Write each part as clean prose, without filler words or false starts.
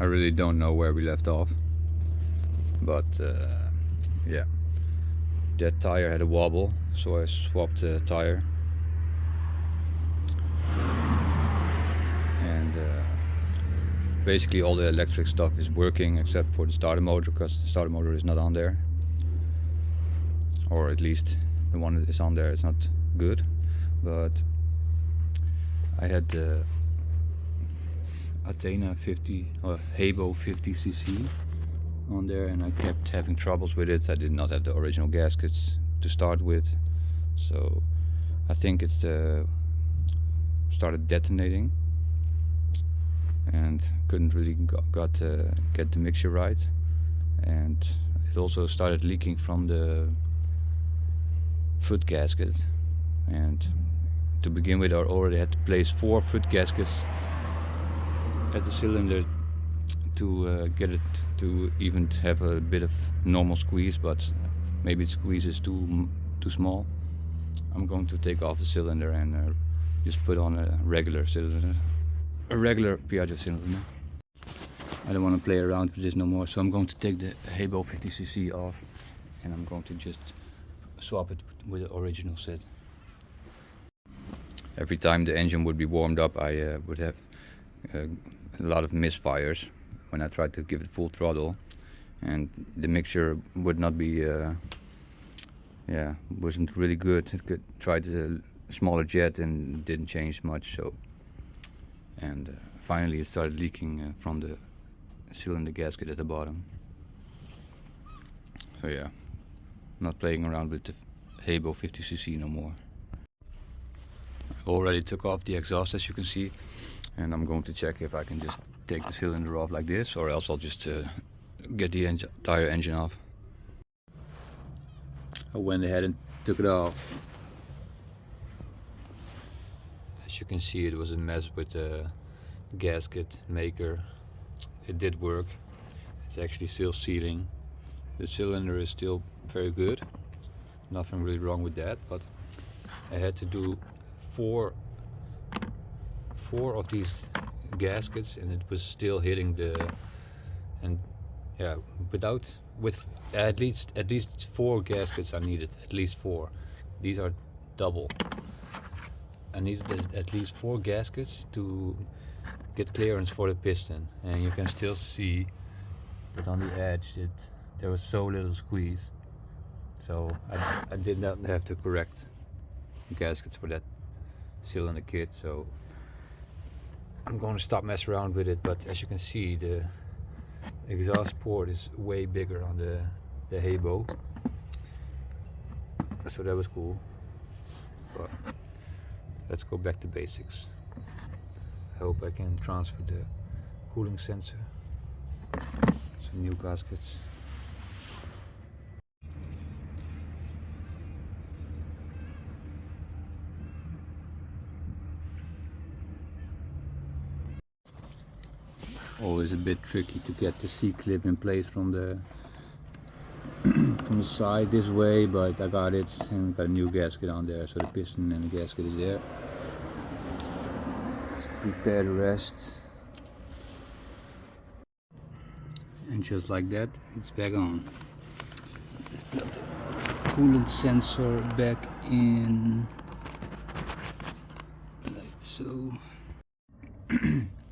really don't know where we left off, but yeah, that tire had a wobble, so I swapped the tire, and basically all the electric stuff is working except for the starter motor, because the starter motor is not on there, or at least the one that is on there is not good. But I had the Athena 50 or Habo 50cc on there, and I kept having troubles with it. I did not have the original gaskets to start with, so I think it started detonating and couldn't really get the mixture right, and it also started leaking from the foot gasket. And to begin with, I already had to place 4 foot gaskets at the cylinder to get it to even have a bit of normal squeeze, but maybe the squeeze is too small. I'm going to take off the cylinder and just put on a regular cylinder, a regular Piaggio cylinder. I don't want to play around with this no more, so I'm going to take the Habo 50cc off, and I'm going to just swap it with the original set. Every time the engine would be warmed up, I would have a lot of misfires when I tried to give it full throttle, and the mixture would not be wasn't really good. It could tried a smaller jet and didn't change much, so, and finally it started leaking from the cylinder gasket at the bottom. So yeah, not playing around with the Habo 50cc no more. I already took off the exhaust, as you can see, and I'm going to check if I can just take the cylinder off like this, or else I'll just get the entire engine off. I went ahead and took it off. As you can see, it was a mess with the gasket maker. It did work. It's actually still sealing. The cylinder is still very good. Nothing really wrong with that, but I had to do four of these gaskets, and it was still hitting the, and yeah, with at least 4 gaskets I needed, at least 4. These are double. I needed at least 4 gaskets to get clearance for the piston, and you can still see that on the edge there was so little squeeze. So I did not have to correct the gaskets for that cylinder kit, so I'm going to stop messing around with it. But as you can see, the exhaust port is way bigger on the Habo, so that was cool. But let's go back to basics. I hope I can transfer the cooling sensor, some new gaskets. Always a bit tricky to get the C-clip in place from the from the side this way, but I got it, and got a new gasket on there, so the piston and the gasket is there. Let's prepare the rest, and just like that, it's back on. Let's put the coolant sensor back in, like so.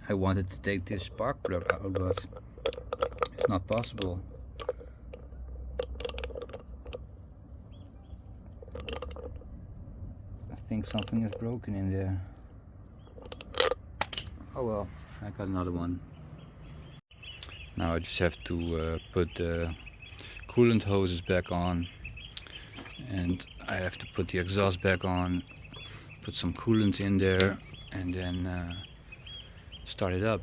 I wanted to take this spark plug out, but it's not possible. I think something is broken in there. Oh well, I got another one. Now I just have to put the coolant hoses back on, and I have to put the exhaust back on, put some coolant in there, and then start it up.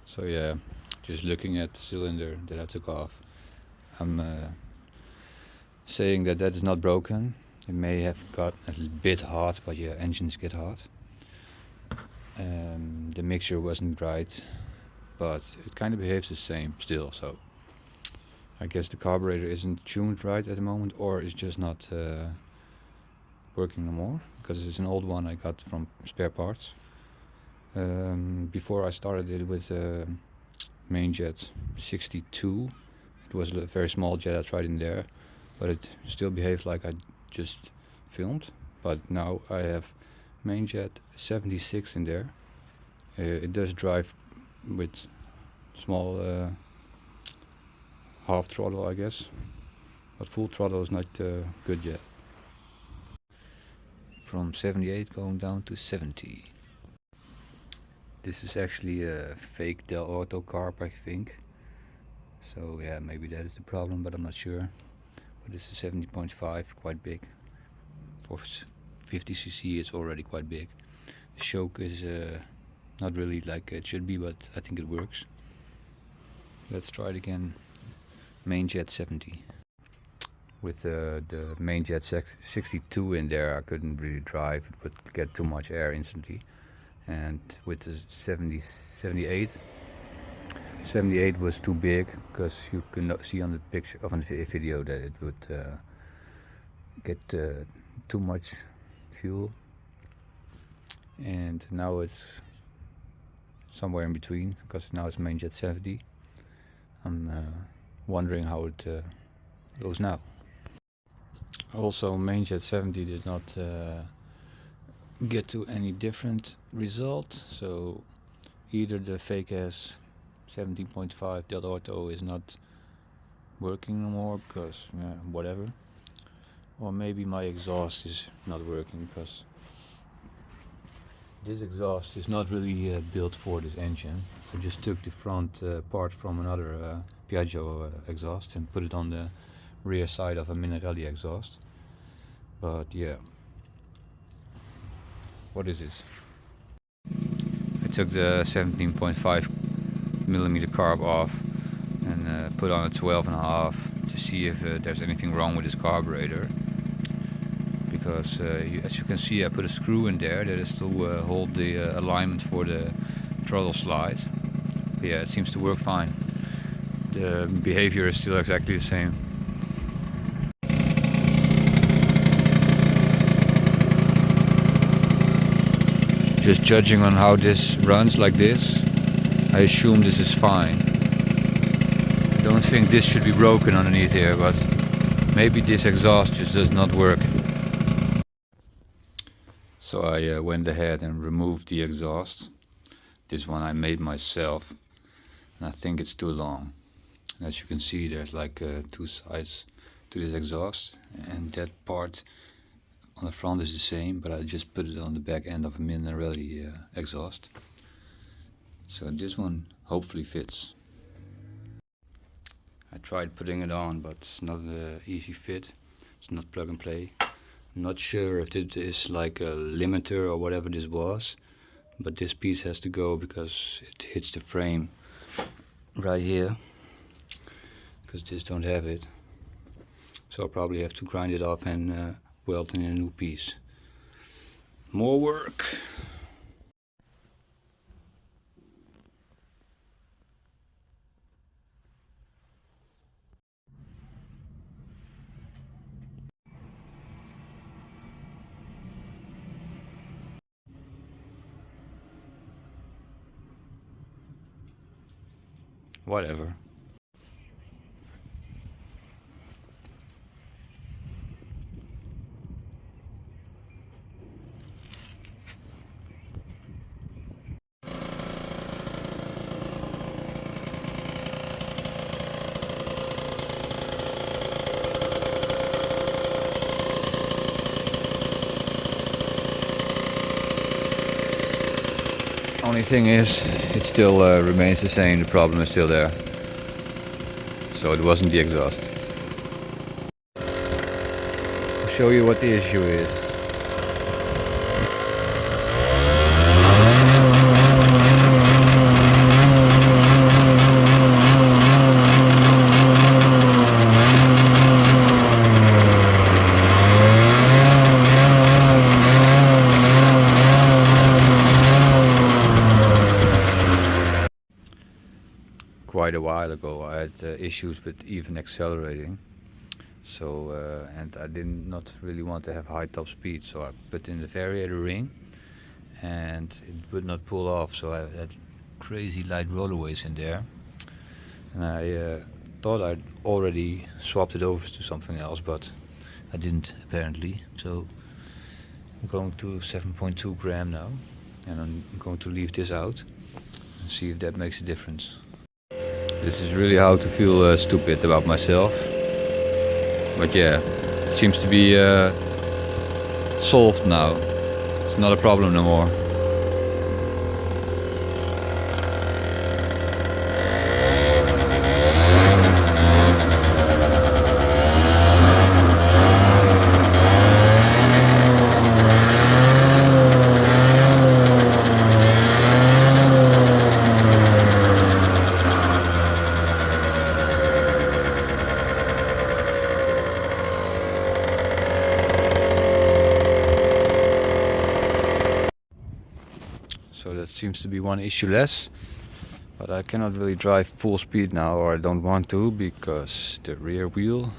So yeah, just looking at the cylinder that I took off, I'm saying that that is not broken. It may have got a bit hot, but yeah, engines get hot. The mixture wasn't right, but it kind of behaves the same still, so I guess the carburetor isn't tuned right at the moment, or it's just not working no more, because it's an old one I got from spare parts. Before I started it with main jet 62, it was a very small jet. I tried in there, but it still behaved like I just filmed. But now I have main jet 76 in there. It does drive with small half throttle, I guess, but full throttle is not good yet. From 78 going down to 70. This is actually a fake Del Auto carb, I think. So yeah, maybe that is the problem, but I'm not sure. But this is 70.5, quite big. For 50cc it's already quite big. The choke is not really like it should be, but I think it works. Let's try it again. Main jet 70. With the main jet 62 in there, I couldn't really drive. It would get too much air instantly. And with the 78 was too big, because you can see on the picture of a video that it would get too much fuel. And now it's somewhere in between, because now it's main jet 70. I'm wondering how it goes now. Also, main jet 70 did not get to any different result, so either the fake ass 17.5 Del Auto is not working no more, because whatever, or maybe my exhaust is not working, because this exhaust is not really built for this engine. I just took the front part from another Piaggio exhaust and put it on the rear side of a Minarelli exhaust. But yeah, what is this? I took the 17.5mm carb off and put on a 12.5 to see if there's anything wrong with this carburetor, because as you can see, I put a screw in there that is to hold the alignment for the throttle slide. But yeah, it seems to work fine. The behavior is still exactly the same. Just judging on how this runs like this, I assume this is fine. I don't think this should be broken underneath here, but maybe this exhaust just does not work. So I went ahead and removed the exhaust. This one I made myself, and I think it's too long. And as you can see, there's like two sides to this exhaust, and that part on the front is the same, but I just put it on the back end of a Minarelli exhaust. So this one hopefully fits. I tried putting it on, but it's not an easy fit. It's not plug and play. I'm not sure if it is like a limiter or whatever this was, but this piece has to go because it hits the frame right here, because this don't have it. So I'll probably have to grind it off and weld in a new piece. More work. Whatever. Only thing is, it still remains the same. The problem is still there. So it wasn't the exhaust. I'll show you what the issue is. quite a while ago I had issues with even accelerating. So and I did not really want to have high top speed, so I put in the variator ring and it would not pull off, so I had crazy light rollerways in there, and I thought I'd already swapped it over to something else, but I didn't apparently. So I'm going to 7.2 gram now, and I'm going to leave this out and see if that makes a difference. This is really how to feel stupid about myself, but yeah, it seems to be solved now. It's not a problem no more. So that seems to be one issue less, but I cannot really drive full speed now, or I don't want to, because the rear wheel